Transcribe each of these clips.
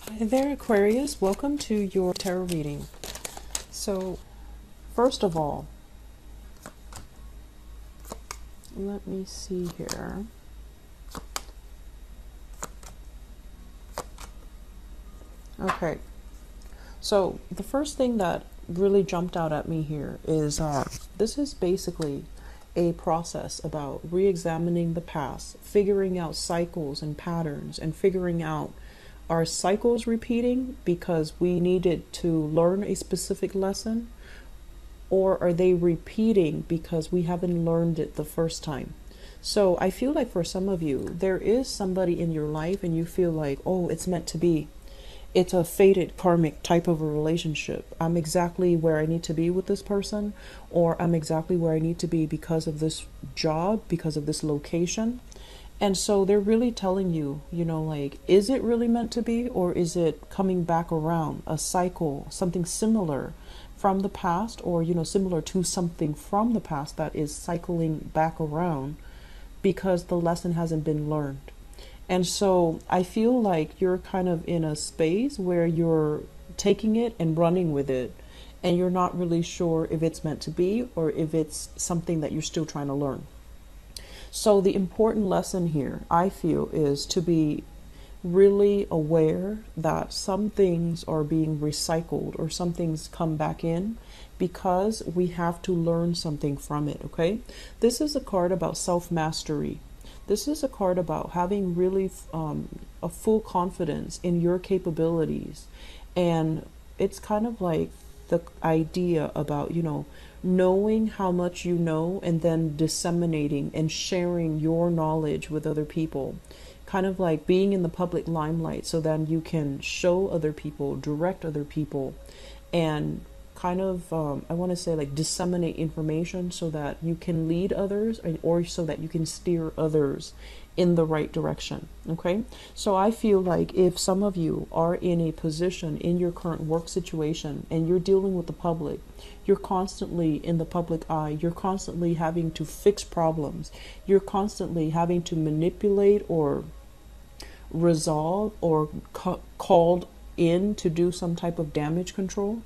Hi there, Aquarius. Welcome to your tarot reading. So, first of all, let me see here. Okay, so the first thing that really jumped out at me here is this is basically a process about re-examining the past, figuring out cycles and patterns, and figuring out, are cycles repeating because we needed to learn a specific lesson, or are they repeating because we haven't learned it the first time? So I feel like for some of you, there is somebody in your life and you feel like, oh, it's meant to be. It's a fated karmic type of a relationship. I'm exactly where I need to be with this person, or I'm exactly where I need to be because of this job, because of this location. And so they're really telling you, like, is it really meant to be, or is it coming back around, a cycle, something similar from the past, or, similar to something from the past that is cycling back around because the lesson hasn't been learned. And so I feel like you're kind of in a space where you're taking it and running with it, and you're not really sure if it's meant to be or if it's something that you're still trying to learn. So the important lesson here, I feel, is to be really aware that some things are being recycled or some things come back in because we have to learn something from it, okay? This is a card about self-mastery. This is a card about having really a full confidence in your capabilities. And it's kind of like the idea about, knowing how much you know and then disseminating and sharing your knowledge with other people. Kind of like being in the public limelight so then you can show other people, direct other people, and kind of, I want to say, like, disseminate information so that you can lead others, or so that you can steer others in the right direction. Okay, so I feel like if some of you are in a position in your current work situation and you're dealing with the public, you're constantly in the public eye, you're constantly having to fix problems, you're constantly having to manipulate or resolve or called in to do some type of damage control,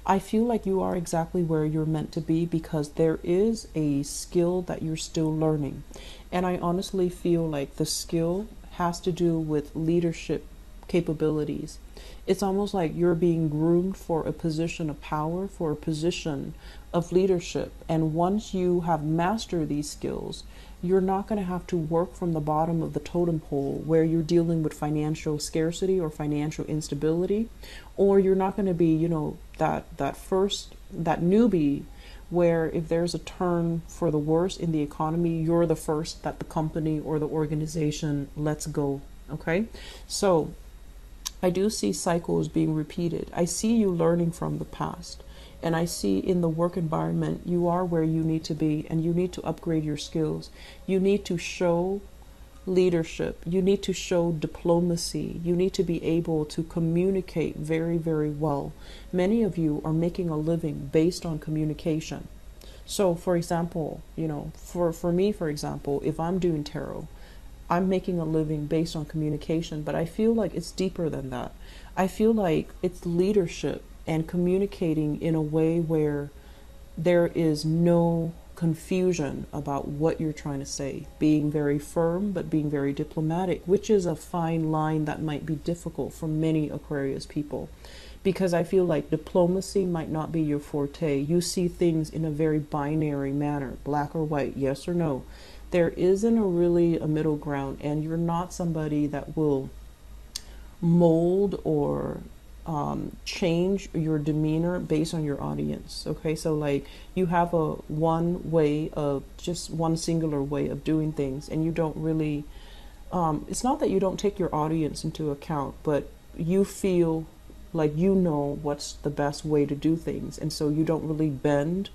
I feel like you are exactly where you're meant to be, because there is a skill that you're still learning. And I honestly feel like the skill has to do with leadership capabilities. It's almost like you're being groomed for a position of power, for a position of leadership. And once you have mastered these skills, you're not going to have to work from the bottom of the totem pole where you're dealing with financial scarcity or financial instability, or you're not going to be, that newbie where if there's a turn for the worse in the economy, you're the first that the company or the organization lets go. Okay, so I do see cycles being repeated. I see you learning from the past. And I see in the work environment, you are where you need to be, and you need to upgrade your skills. You need to show leadership. You need to show diplomacy. You need to be able to communicate very, very well. Many of you are making a living based on communication. So, for example, for me, for example, if I'm doing tarot, I'm making a living based on communication, but I feel like it's deeper than that. I feel like it's leadership and communicating in a way where there is no confusion about what you're trying to say. Being very firm, but being very diplomatic, which is a fine line that might be difficult for many Aquarius people. Because I feel like diplomacy might not be your forte. You see things in a very binary manner, black or white, yes or no. There isn't a middle ground, and you're not somebody that will mold or change your demeanor based on your audience. Okay, so like you have just one singular way of doing things, and you don't really, it's not that you don't take your audience into account, but you feel like what's the best way to do things, and so you don't really bend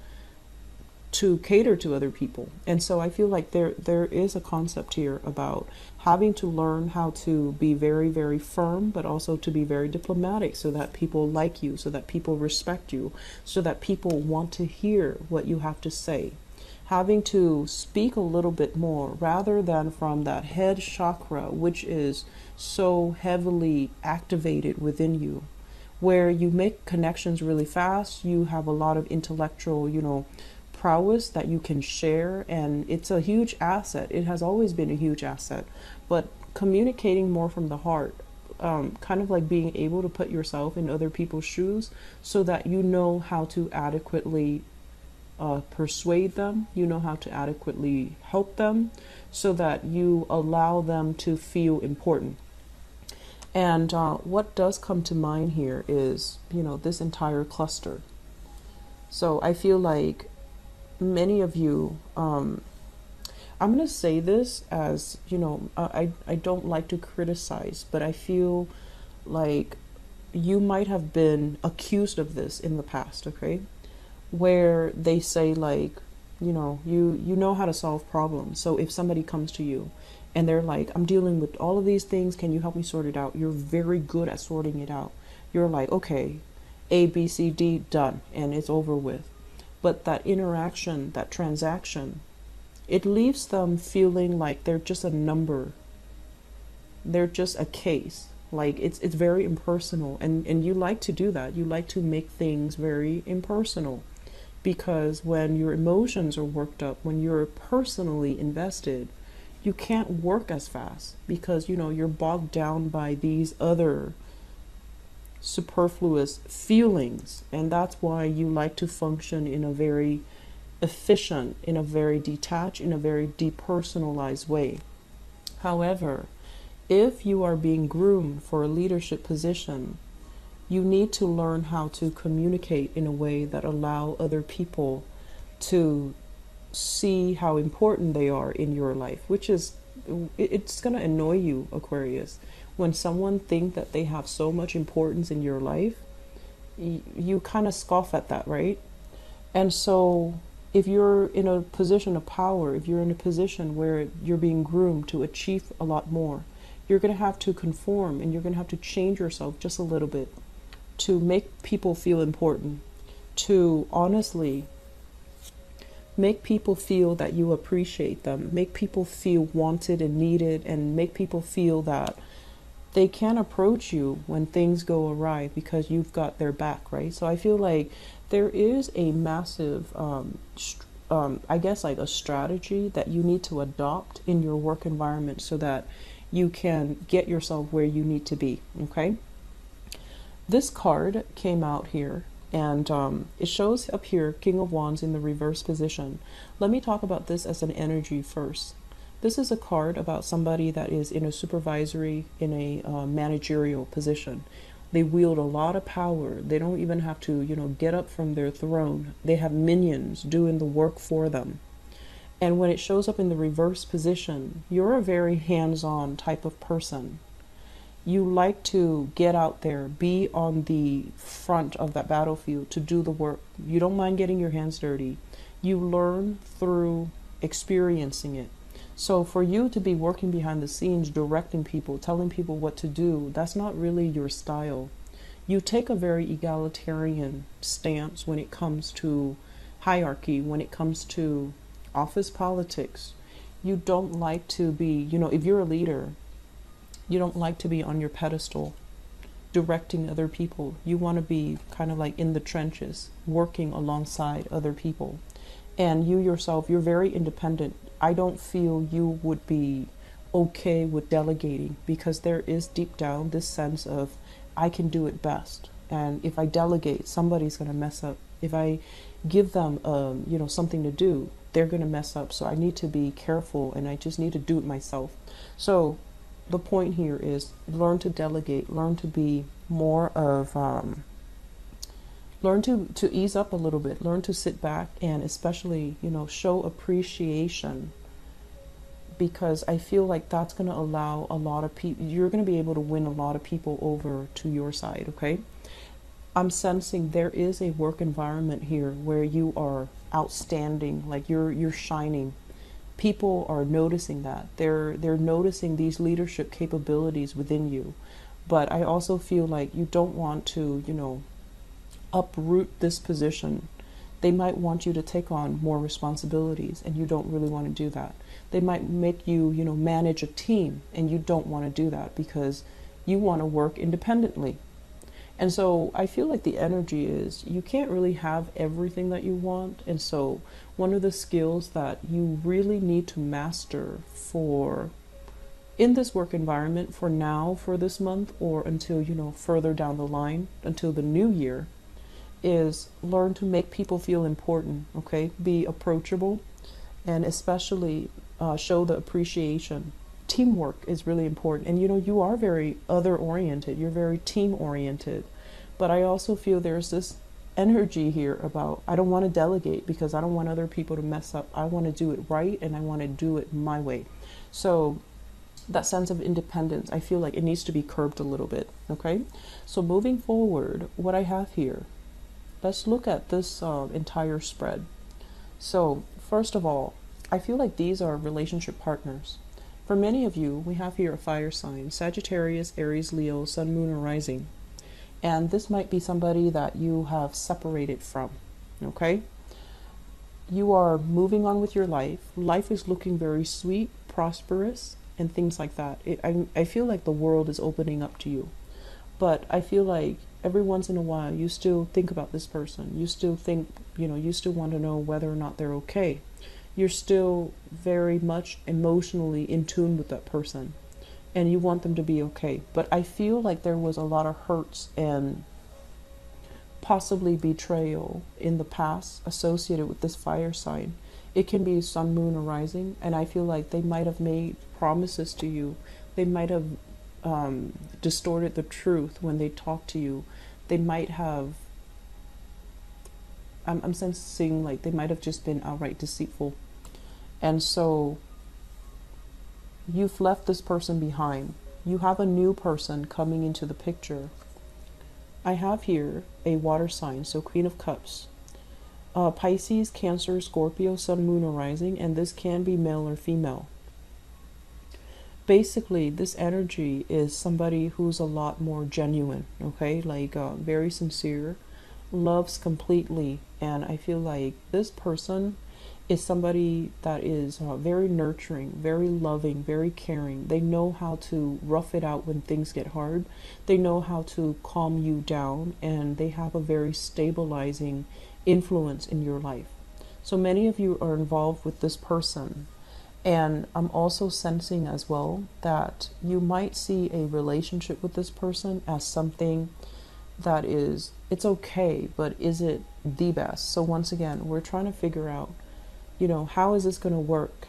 to cater to other people. And so I feel like there is a concept here about having to learn how to be very, very firm, but also to be very diplomatic so that people like you, so that people respect you, so that people want to hear what you have to say. having to speak a little bit more rather than from that head chakra, which is so heavily activated within you, where you make connections really fast. You have a lot of intellectual, prowess that you can share, and it's a huge asset. It has always been a huge asset, but communicating more from the heart, kind of like being able to put yourself in other people's shoes so that you know how to adequately persuade them, you know how to adequately help them, so that you allow them to feel important. And what does come to mind here is, this entire cluster. So I feel like many of you, I'm going to say this as, I don't like to criticize, but I feel like you might have been accused of this in the past, okay? Where they say like, you know how to solve problems. So if somebody comes to you and they're like, I'm dealing with all of these things, can you help me sort it out? You're very good at sorting it out. You're like, okay, A, B, C, D, done, and it's over with. But that interaction, that transaction, it leaves them feeling like they're just a number. They're just a case. Like it's very impersonal. And you like to do that. You like to make things very impersonal. Because when your emotions are worked up, when you're personally invested, you can't work as fast because, you're bogged down by these other superfluous feelings. And that's why you like to function in a very efficient, in a very detached, in a very depersonalized way. However, if you are being groomed for a leadership position, you need to learn how to communicate in a way that allow other people to see how important they are in your life, which is, it's going to annoy you, Aquarius. When someone thinks that they have so much importance in your life, you kind of scoff at that, right? And so if you're in a position of power, if you're in a position where you're being groomed to achieve a lot more, you're going to have to conform and you're going to have to change yourself just a little bit to make people feel important, to honestly make people feel that you appreciate them, make people feel wanted and needed, and make people feel that they can approach you when things go awry because you've got their back, right? So I feel like there is a massive, I guess like a strategy that you need to adopt in your work environment so that you can get yourself where you need to be, okay? This card came out here, and it shows up here King of Wands in the reverse position. Let me talk about this as an energy first. This is a card about somebody that is in a supervisory, in a managerial position. They wield a lot of power. They don't even have to, get up from their throne. They have minions doing the work for them. And when it shows up in the reverse position, you're a very hands-on type of person. You like to get out there, be on the front of that battlefield to do the work. You don't mind getting your hands dirty. You learn through experiencing it. So for you to be working behind the scenes, directing people, telling people what to do, that's not really your style. You take a very egalitarian stance when it comes to hierarchy, when it comes to office politics. You don't like to be, if you're a leader, you don't like to be on your pedestal directing other people. You want to be kind of like in the trenches, working alongside other people. And you yourself, you're very independent. I don't feel you would be okay with delegating because there is deep down this sense of I can do it best. And if I delegate, somebody's going to mess up. If I give them, something to do, they're going to mess up. So I need to be careful and I just need to do it myself. So the point here is learn to delegate, learn to be more of, learn to ease up a little bit, learn to sit back and especially, show appreciation, because I feel like that's going to allow a lot of people, you're going to be able to win a lot of people over to your side, okay? I'm sensing there is a work environment here where you are outstanding, like you're shining. People are noticing that. They're noticing these leadership capabilities within you. But I also feel like you don't want to, uproot this position They might want you to take on more responsibilities and you don't really want to do that. They might make you, manage a team and you don't want to do that because you want to work independently. And so I feel like the energy is you can't really have everything that you want. And so one of the skills that you really need to master for in this work environment for now, for this month, or until, further down the line, until the new year, is learn to make people feel important, okay? Be approachable, and especially show the appreciation. Teamwork is really important. And, you are very other-oriented. You're very team-oriented. But I also feel there's this energy here about, I don't want to delegate because I don't want other people to mess up. I want to do it right, and I want to do it my way. So that sense of independence, I feel like it needs to be curbed a little bit, okay? So moving forward, what I have here, let's look at this entire spread. So first of all, I feel like these are relationship partners. For many of you, we have here a fire sign, Sagittarius, Aries, Leo, Sun, Moon, or Rising. And this might be somebody that you have separated from, okay? You are moving on with your life. Life is looking very sweet, prosperous, and things like that. I feel like the world is opening up to you. But I feel like every once in a while, you still think about this person. You still think, you still want to know whether or not they're okay. You're still very much emotionally in tune with that person. And you want them to be okay. But I feel like there was a lot of hurts and possibly betrayal in the past associated with this fire sign. It can be Sun, Moon, or Rising, and I feel like they might have made promises to you. They might have distorted the truth when they talk to you. They might have, I'm sensing like they might have just been outright deceitful. And so you've left this person behind. You have a new person coming into the picture. I have here a water sign, so Queen of Cups. Pisces, Cancer, Scorpio, Sun, Moon, or Rising, and this can be male or female. Basically, this energy is somebody who's a lot more genuine, okay? Like very sincere, loves completely, and I feel like this person is somebody that is very nurturing, very loving, very caring. They know how to rough it out when things get hard. They know how to calm you down, and they have a very stabilizing influence in your life. So many of you are involved with this person, and I'm also sensing as well that you might see a relationship with this person as something that is, it's okay, but is it the best? So once again, we're trying to figure out, how is this going to work?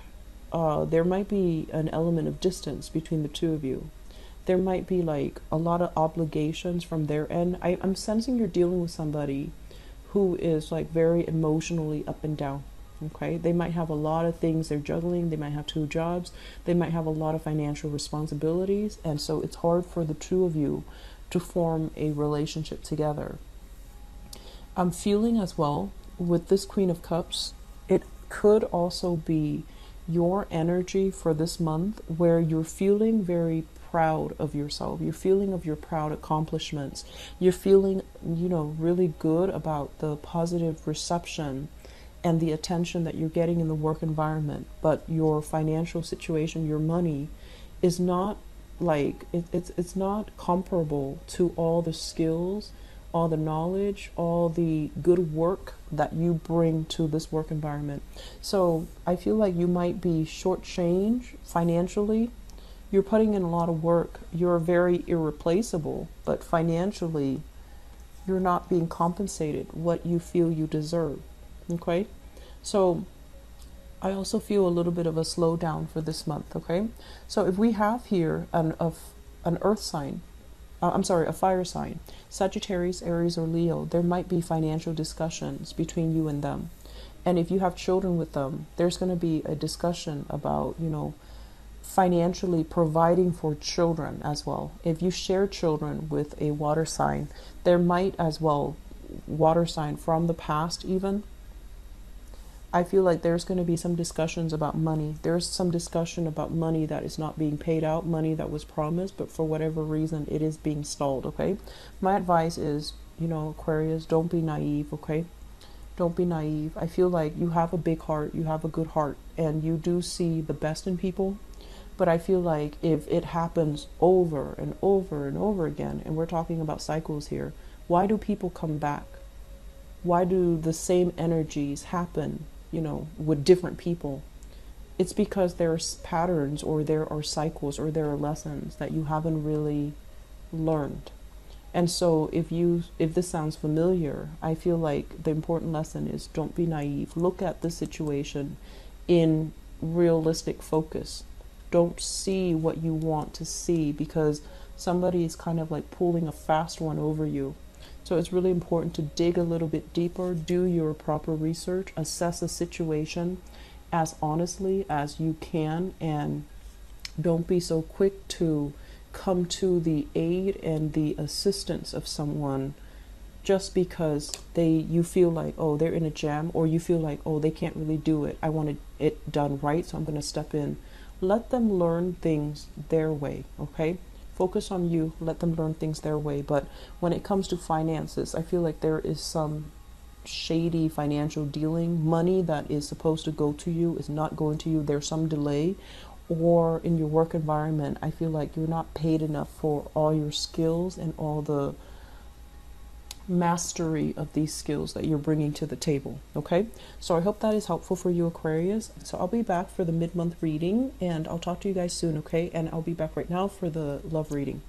There might be an element of distance between the two of you. There might be like a lot of obligations from their end. I'm sensing you're dealing with somebody who is like very emotionally up and down, okay? They might have a lot of things they're juggling. They might have 2 jobs. They might have a lot of financial responsibilities. And so it's hard for the two of you to form a relationship together. I'm feeling as well with this Queen of Cups, it could also be your energy for this month where you're feeling very proud of yourself. You're feeling of your proud accomplishments. You're feeling, really good about the positive reception and the attention that you're getting in the work environment. But your financial situation, your money, is not like, it's not comparable to all the skills, all the knowledge, all the good work that you bring to this work environment. So I feel like you might be shortchanged financially. You're putting in a lot of work. You're very irreplaceable, but financially, you're not being compensated what you feel you deserve. Okay? So I also feel a little bit of a slowdown for this month. Okay? So if we have here an earth sign, a fire sign, Sagittarius, Aries, or Leo, there might be financial discussions between you and them. And if you have children with them, there's going to be a discussion about, financially providing for children as well. If you share children with a water sign, there might as well, water sign from the past even, I feel like there's going to be some discussions about money. There's some discussion about money that is not being paid out, money that was promised, but for whatever reason, it is being stalled, okay? My advice is, Aquarius, don't be naive, okay? Don't be naive. I feel like you have a big heart, you have a good heart, and you do see the best in people. But I feel like if it happens over and over and over again, and we're talking about cycles here, why do people come back? Why do the same energies happen, with different people? It's because there's patterns, or there are cycles, or there are lessons that you haven't really learned. And so if this sounds familiar, I feel like the important lesson is don't be naive. Look at the situation in realistic focus. Don't see what you want to see, because somebody is kind of like pulling a fast one over you. So it's really important to dig a little bit deeper, do your proper research, assess a situation as honestly as you can, and don't be so quick to come to the aid and the assistance of someone just because you feel like, oh, they're in a jam, or you feel like, oh, they can't really do it. I want it done right, so I'm going to step in. Let them learn things their way, okay? Focus on you, let them learn things their way. But when it comes to finances, I feel like there is some shady financial dealing. Money that is supposed to go to you is not going to you. There's some delay. Or in your work environment, I feel like you're not paid enough for all your skills and all the mastery of these skills that you're bringing to the table. Okay, so I hope that is helpful for you, Aquarius. So I'll be back for the mid-month reading, and I'll talk to you guys soon. Okay, and I'll be back right now for the love reading.